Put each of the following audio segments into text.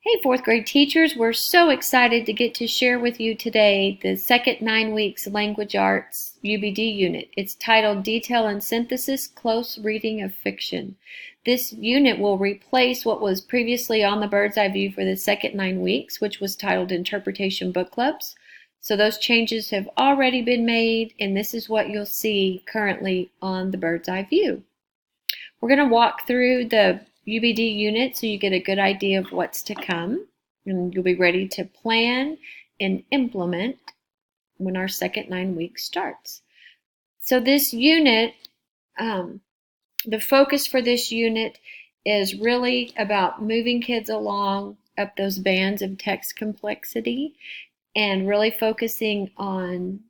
Hey, fourth grade teachers, we're so excited to get to share with you today the second 9 weeks Language Arts UBD unit. It's titled Detail and Synthesis, Close Reading of Fiction. This unit will replace what was previously on the bird's eye view for the second 9 weeks, which was titled Interpretation Book Clubs. So those changes have already been made, and this is what you'll see currently on the bird's eye view. We're going to walk through the UBD unit so you get a good idea of what's to come, and you'll be ready to plan and implement when our second 9 weeks starts. So this unit, the focus for this unit is really about moving kids along up those bands of text complexity and really focusing on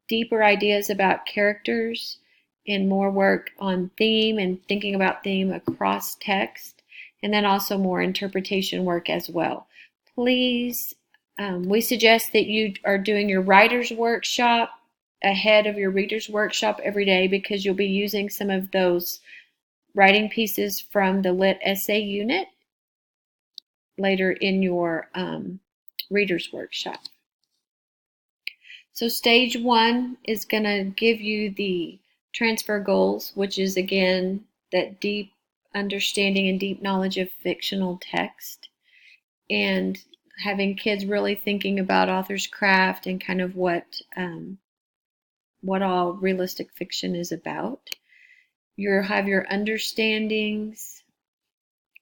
deeper ideas about characters and more work on theme and thinking about theme across text, and then also more interpretation work as well. Please, we suggest that you are doing your writer's workshop ahead of your reader's workshop every day because you'll be using some of those writing pieces from the Lit Essay unit later in your reader's workshop. So stage 1 is going to give you the transfer goals, which is again that deep understanding and deep knowledge of fictional text, and having kids really thinking about author's craft and kind of what all realistic fiction is about. You'll have your understandings,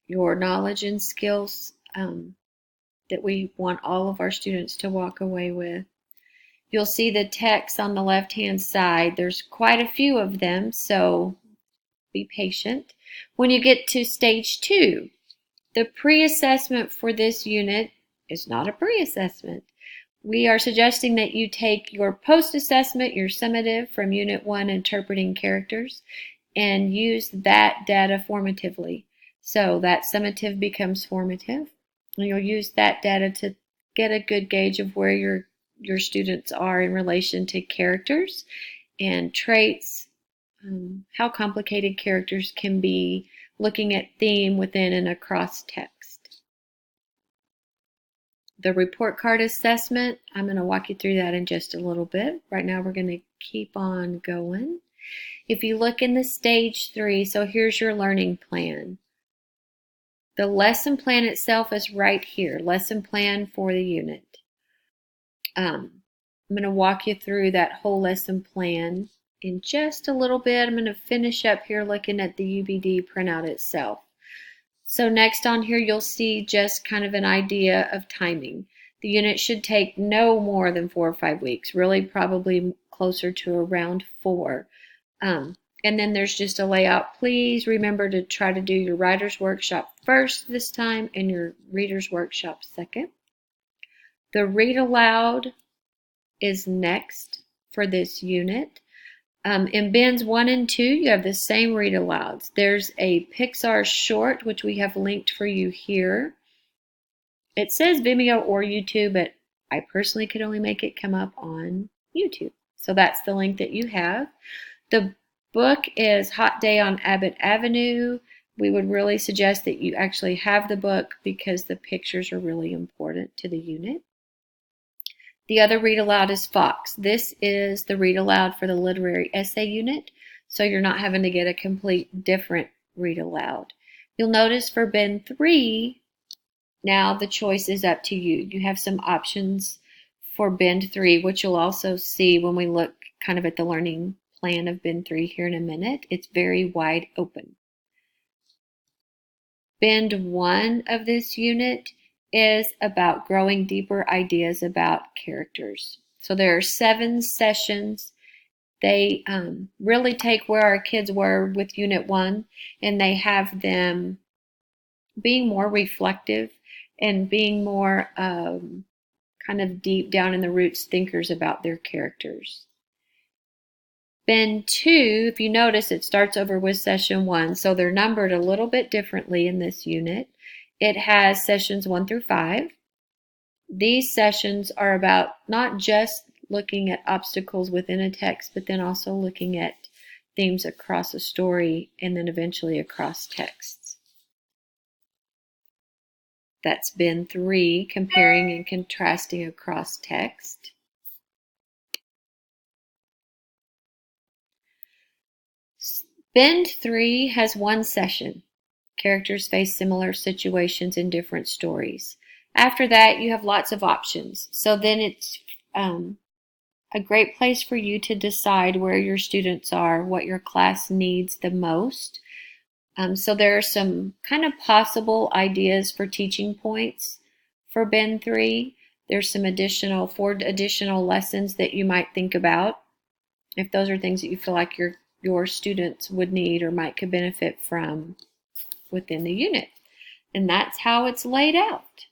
your knowledge and skills that we want all of our students to walk away with. You'll see the text on the left-hand side. There's quite a few of them, so be patient. When you get to stage 2, the pre-assessment for this unit is not a pre-assessment. We are suggesting that you take your post-assessment, your summative from Unit 1, Interpreting Characters, and use that data formatively. So that summative becomes formative, and you'll use that data to get a good gauge of where your students are in relation to characters and traits, how complicated characters can be, looking at theme within and across text. The report card assessment, I'm going to walk you through that in just a little bit. Right now we're going to keep on going. If you look in the stage 3, so here's your learning plan. The lesson plan itself is right here, lesson plan for the unit. I'm going to walk you through that whole lesson plan in just a little bit. I'm going to finish up here looking at the UBD printout itself. So next on here you'll see just kind of an idea of timing. The unit should take no more than 4 or 5 weeks, really probably closer to around 4. And then there's just a layout. Please remember to try to do your writer's workshop first this time and your reader's workshop second. The read aloud is next for this unit. In bins 1 and 2, you have the same read alouds. There's a Pixar short, which we have linked for you here. It says Vimeo or YouTube, but I personally could only make it come up on YouTube. So that's the link that you have. The book is Hot Day on Abbott Avenue. We would really suggest that you actually have the book because the pictures are really important to the unit. The other read aloud is Fox. This is the read aloud for the literary essay unit, so you're not having to get a complete different read aloud. You'll notice for bin 3, now the choice is up to you. You have some options for bin 3, which you'll also see when we look kind of at the learning plan of bin 3 here in a minute. It's very wide open. Bin 1 of this unit is about growing deeper ideas about characters. So there are 7 sessions. They really take where our kids were with Unit 1, and they have them being more reflective and being more kind of deep down in the roots thinkers about their characters. Bin 2, if you notice, it starts over with session 1, so they're numbered a little bit differently in this unit. It has sessions 1 through 5. These sessions are about not just looking at obstacles within a text, but then also looking at themes across a story and then eventually across texts. That's bin 3, comparing and contrasting across text. Bin 3 has one session. Characters face similar situations in different stories. After that, you have lots of options. So then it's a great place for you to decide where your students are, what your class needs the most. So there are some kind of possible ideas for teaching points for bin 3. There's some four additional lessons that you might think about if those are things that you feel like your students would need or could benefit from within the unit. And that's how it's laid out.